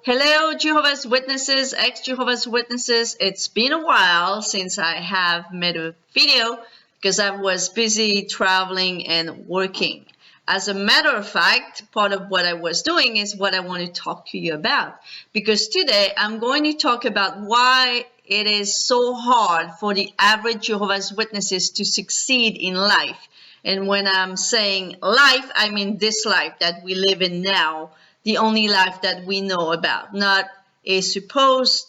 Hello, Jehovah's Witnesses, ex-Jehovah's Witnesses. It's been a while since I have made a video because I was busy traveling and working. As a matter of fact, part of what I was doing is what I want to talk to you about. Because today I'm going to talk about why it is so hard for the average Jehovah's Witnesses to succeed in life. And when I'm saying life, I mean this life that we live in now. The only life that we know about, not a supposed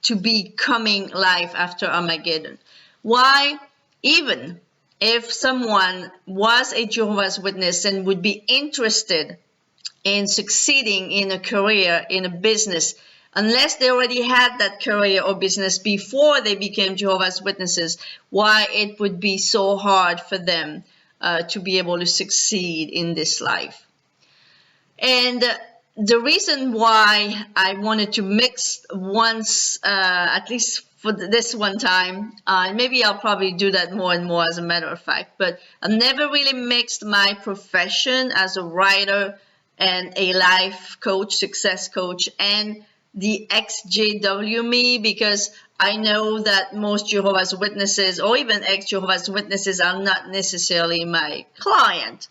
to be coming life after Armageddon. Why? Even if someone was a Jehovah's Witness and would be interested in succeeding in a career, in a business, unless they already had that career or business before they became Jehovah's Witnesses, why it would be so hard for them to be able to succeed in this life. And the reason why I wanted to mix once, at least for this one time, and maybe I'll probably do that more and more as a matter of fact, but I've never really mixed my profession as a writer and a life coach, success coach, and the ex-JW me, because I know that most Jehovah's Witnesses or even ex-Jehovah's Witnesses are not necessarily my client.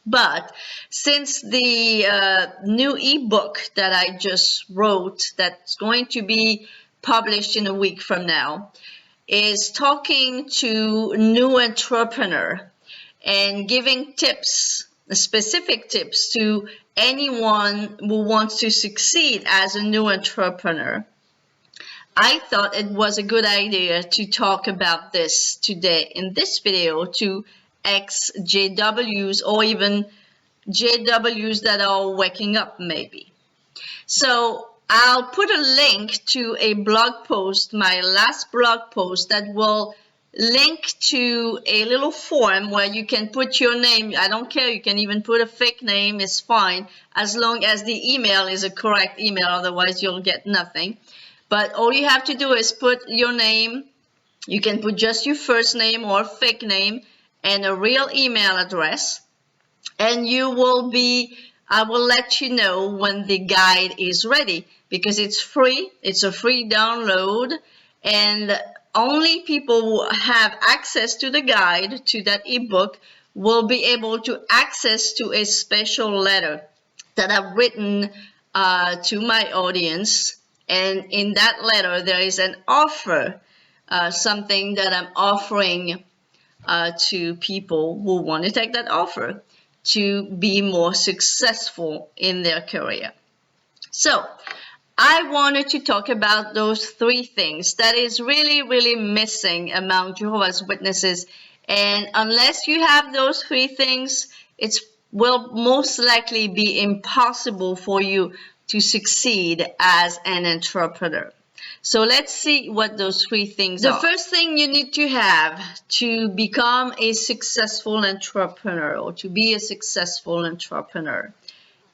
But since the new ebook that I just wrote, that's going to be published in a week from now, is talking to new entrepreneur and giving tips, specific tips to anyone who wants to succeed as a new entrepreneur, I thought it was a good idea to talk about this today in this video to ex-JWs or even JWs that are waking up maybe. So I'll put a link to a blog post, my last blog post, that will link to a little form where you can put your name. I don't care, you can even put a fake name, it's fine, as long as the email is a correct email, otherwise you'll get nothing. But all you have to do is put your name. You can put just your first name or fake name and a real email address, and I will let you know when the guide is ready, because it's free, it's a free download, and only people who have access to the guide, to that ebook, will be able to access to a special letter that I've written to my audience. And in that letter there is an offer, something that I'm offering to people who want to take that offer to be more successful in their career. So I wanted to talk about those three things that is really missing among Jehovah's Witnesses, and unless you have those three things, it will most likely be impossible for you to succeed as an entrepreneur. So let's see what those three things are. The first thing you need to have to become a successful entrepreneur, or to be a successful entrepreneur,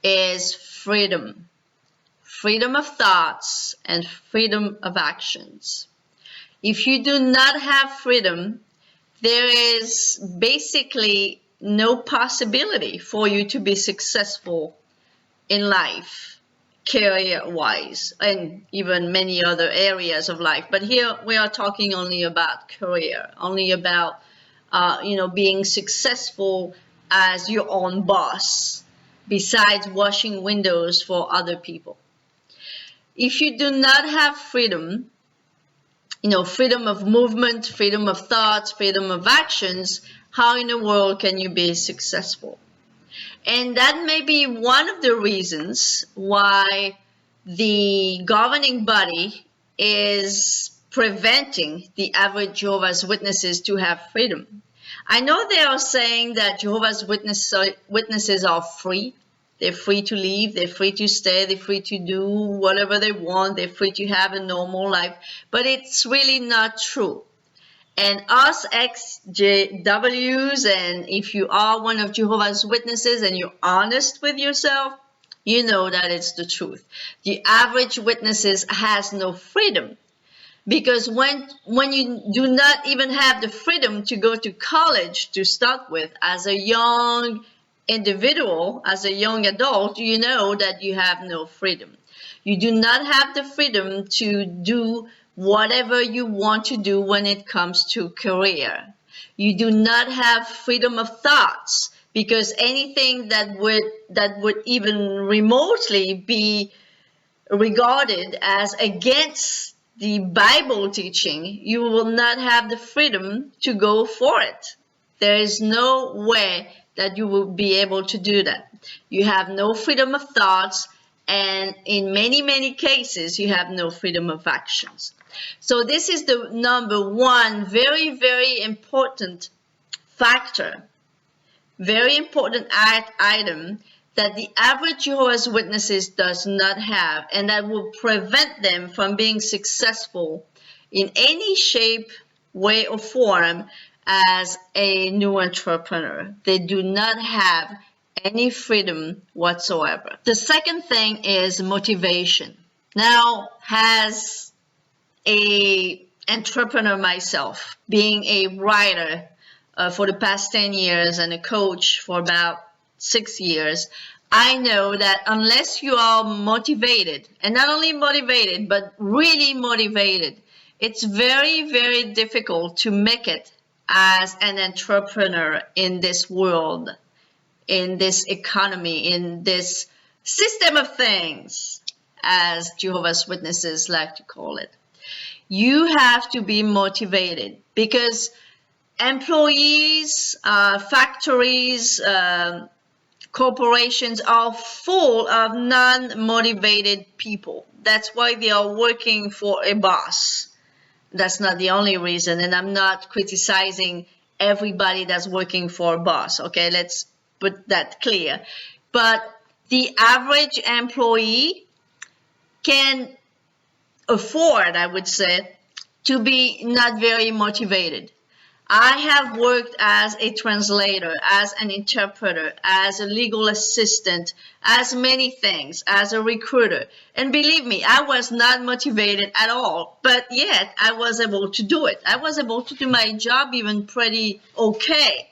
is freedom. Freedom of thoughts and freedom of actions. If you do not have freedom, there is basically no possibility for you to be successful in life, career-wise, and even many other areas of life. But here we are talking only about career, only about being successful as your own boss, besides washing windows for other people. If you do not have freedom, freedom of movement, freedom of thoughts, freedom of actions, how in the world can you be successful? And that may be one of the reasons why the governing body is preventing the average Jehovah's Witnesses to have freedom. I know they are saying that Jehovah's Witnesses are free. They're free to leave, they're free to stay, they're free to do whatever they want, they're free to have a normal life, but it's really not true. And us ex-JWs, and if you are one of Jehovah's Witnesses and you're honest with yourself, you know that it's the truth. The average Witnesses has no freedom, because when you do not even have the freedom to go to college to start with, as a young individual, as a young adult, you know that you have no freedom. You do not have the freedom to do whatever you want to do when it comes to career. You do not have freedom of thoughts, because anything that would even remotely be regarded as against the Bible teaching, you will not have the freedom to go for it. There is no way that you will be able to do that. You have no freedom of thoughts, and in many, many cases, you have no freedom of actions. So this is the number one very, very important factor, very important item that the average Jehovah's Witnesses does not have, and that will prevent them from being successful in any shape, way, or form as a new entrepreneur. They do not have any freedom whatsoever. The second thing is motivation. Now, as an entrepreneur myself, being a writer for the past 10 years and a coach for about 6 years, I know that unless you are motivated, and not only motivated, but really motivated, it's very, very difficult to make it as an entrepreneur in this world, in this economy, in this system of things, as Jehovah's Witnesses like to call it. You have to be motivated, because employees, factories, corporations are full of non-motivated people. That's why they are working for a boss. That's not the only reason, and I'm not criticizing everybody that's working for a boss. Okay, let's put that clear. But the average employee can afford, I would say, to be not very motivated. I have worked as a translator, as an interpreter, as a legal assistant, as many things, as a recruiter. And believe me, I was not motivated at all, but yet I was able to do it. I was able to do my job even pretty okay,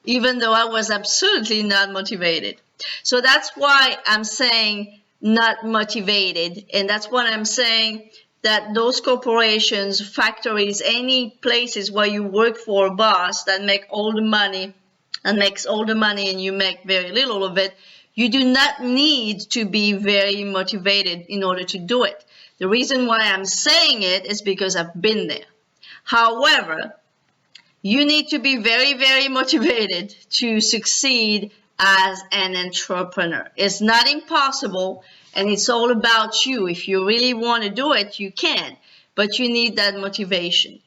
even though I was absolutely not motivated. So that's why I'm saying not motivated, and that's what I'm saying, that those corporations, factories, any places where you work for a boss that makes all the money and you make very little of it, you do not need to be very motivated in order to do it. The reason why I'm saying it is because I've been there. However, you need to be very, very motivated to succeed as an entrepreneur. It's not impossible, and it's all about you. If you really want to do it, you can, but you need that motivation.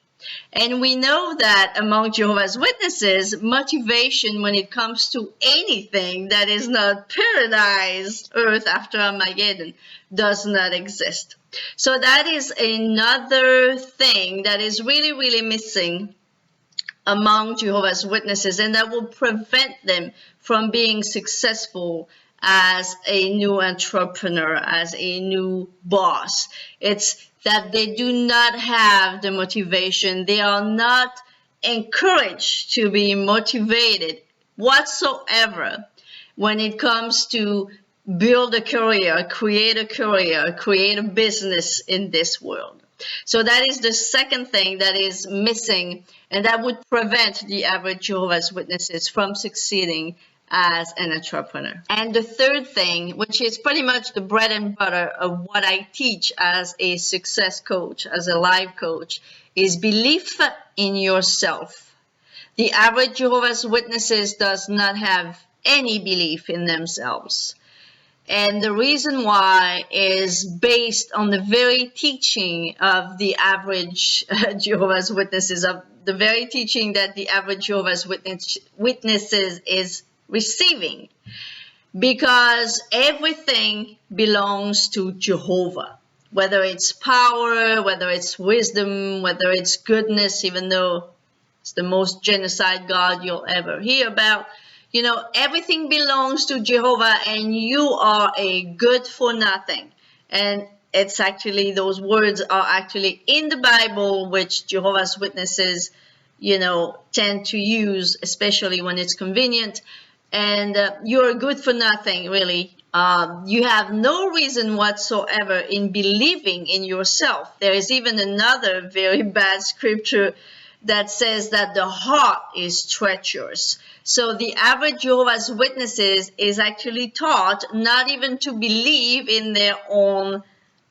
And we know that among Jehovah's Witnesses, motivation when it comes to anything that is not paradise, earth after Armageddon, does not exist. So that is another thing that is really, really missing among Jehovah's Witnesses, and that will prevent them from being successful as a new entrepreneur, as a new boss. It's that they do not have the motivation. They are not encouraged to be motivated whatsoever when it comes to build a career, create a business in this world. So that is the second thing that is missing, and that would prevent the average Jehovah's Witnesses from succeeding as an entrepreneur. And the third thing, which is pretty much the bread and butter of what I teach as a success coach, as a life coach, is belief in yourself. The average Jehovah's Witnesses does not have any belief in themselves. And the reason why is based on the very teaching of the average Jehovah's Witnesses, of the very teaching that the average Jehovah's Witnesses is receiving, because everything belongs to Jehovah, whether it's power, whether it's wisdom, whether it's goodness, even though it's the most genocide God you'll ever hear about. You know, everything belongs to Jehovah, and you are a good for nothing. And it's actually, those words are actually in the Bible, which Jehovah's Witnesses, tend to use, especially when it's convenient. And you're good for nothing, really. You have no reason whatsoever in believing in yourself. There is even another very bad scripture that says that the heart is treacherous. So the average Jehovah's Witnesses is actually taught not even to believe in their own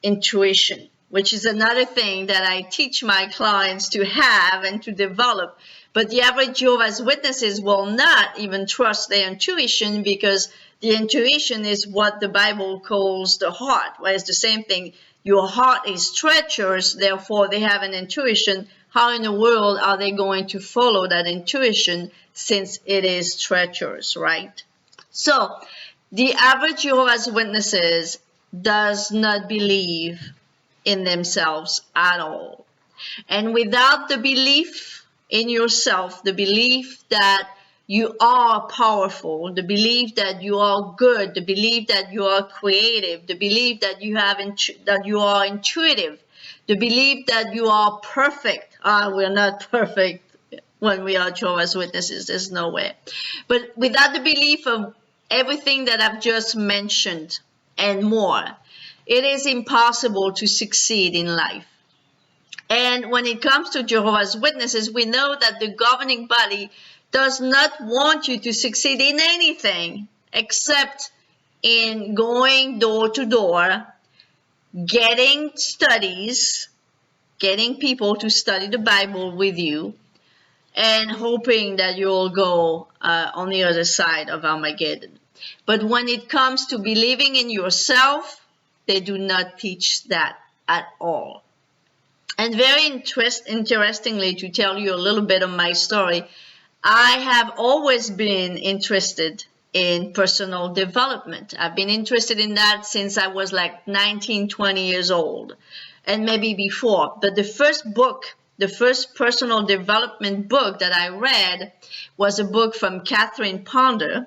intuition, which is another thing that I teach my clients to have and to develop. But the average Jehovah's Witnesses will not even trust their intuition, because the intuition is what the Bible calls the heart. Well, it's the same thing. Your heart is treacherous, therefore they have an intuition. How in the world are they going to follow that intuition since it is treacherous, right? So the average Jehovah's Witnesses does not believe in themselves at all. And without the belief in yourself, the belief that you are powerful, the belief that you are good, the belief that you are creative, the belief that you have that you are intuitive, the belief that you are perfect. We're not perfect when we are Jehovah's Witnesses. There's no way. But without the belief of everything that I've just mentioned and more, it is impossible to succeed in life. And when it comes to Jehovah's Witnesses, we know that the governing body does not want you to succeed in anything except in going door to door, getting studies, getting people to study the Bible with you, and hoping that you'll go on the other side of Armageddon. But when it comes to believing in yourself, they do not teach that at all. And very interestingly, to tell you a little bit of my story, I have always been interested in personal development. I've been interested in that since I was like 19, 20 years old, and maybe before. But the first personal development book that I read was a book from Catherine Ponder,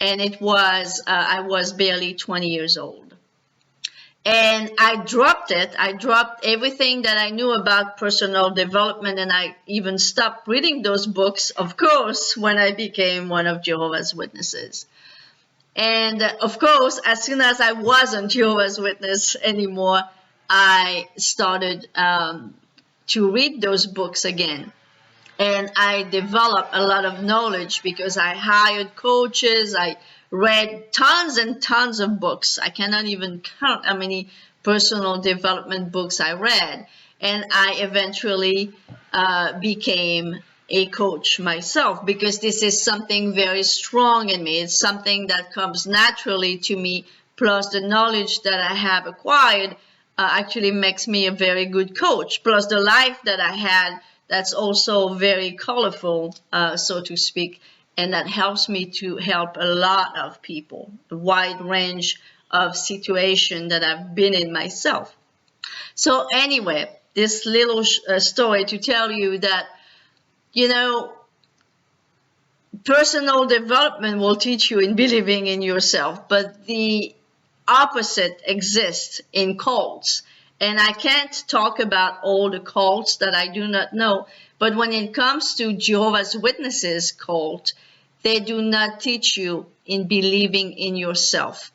and it was, I was barely 20 years old. And I dropped it. I dropped everything that I knew about personal development, and I even stopped reading those books, of course, when I became one of Jehovah's Witnesses. And of course, as soon as I wasn't Jehovah's Witness anymore, I started to read those books again. And I developed a lot of knowledge because I hired coaches. I read tons and tons of books. I cannot even count how many personal development books I read. And I eventually became a coach myself, because this is something very strong in me. It's something that comes naturally to me, plus the knowledge that I have acquired actually makes me a very good coach, plus the life that I had that's also very colorful, so to speak, and that helps me to help a lot of people, a wide range of situations that I've been in myself. So anyway, this little story to tell you that, you know, personal development will teach you in believing in yourself, but the opposite exists in cults. And I can't talk about all the cults that I do not know, but when it comes to Jehovah's Witnesses cult, they do not teach you in believing in yourself.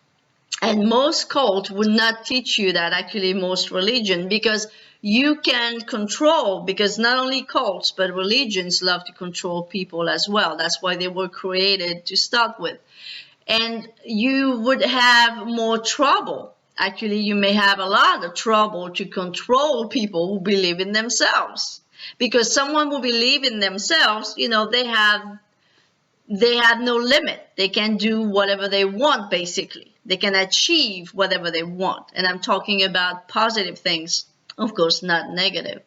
And most cults would not teach you that, actually most religion, because you can control, because not only cults, but religions love to control people as well. That's why they were created to start with. And you would have more trouble. Actually, you may have a lot of trouble to control people who believe in themselves. Because someone who believes in themselves, you know, they have no limit. They can do whatever they want, basically. They can achieve whatever they want. And I'm talking about positive things, of course, not negative.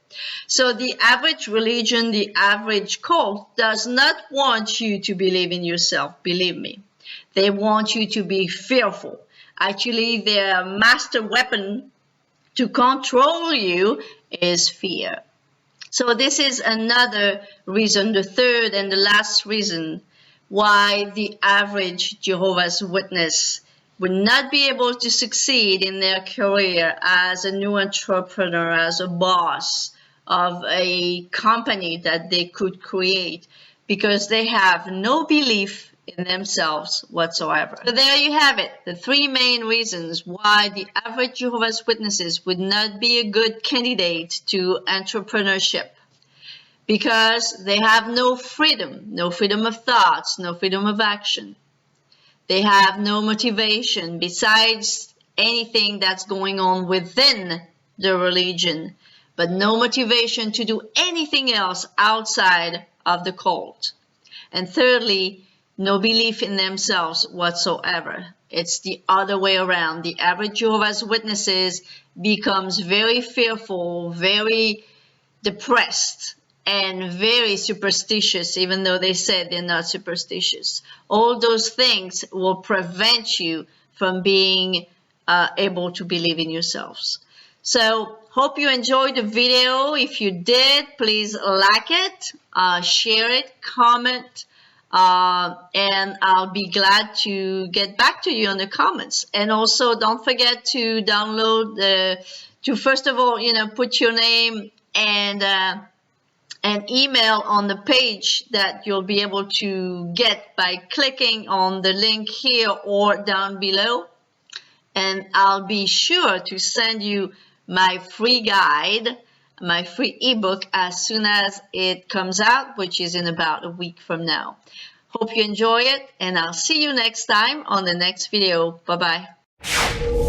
So the average religion, the average cult does not want you to believe in yourself, believe me. They want you to be fearful. Actually, their master weapon to control you is fear. So this is another reason, the third and the last reason why the average Jehovah's Witness would not be able to succeed in their career as a new entrepreneur, as a boss of a company that they could create, because they have no belief in themselves whatsoever. So there you have it, the 3 main reasons why the average Jehovah's Witnesses would not be a good candidate to entrepreneurship. Because they have no freedom of thoughts, no freedom of action. They have no motivation besides anything that's going on within the religion, but no motivation to do anything else outside of the cult. And thirdly, no belief in themselves whatsoever. It's the other way around. The average Jehovah's Witnesses becomes very fearful, very depressed, and very superstitious, even though they said they're not superstitious. All those things will prevent you from being able to believe in yourselves. So, hope you enjoyed the video. If you did, please like it, share it, comment, and I'll be glad to get back to you in the comments. And also, don't forget to download first of all, put your name and an email on the page that you'll be able to get by clicking on the link here or down below. And I'll be sure to send you my free guide, my free ebook as soon as it comes out, which is in about a week from now. Hope you enjoy it, and I'll see you next time on the next video. Bye-bye.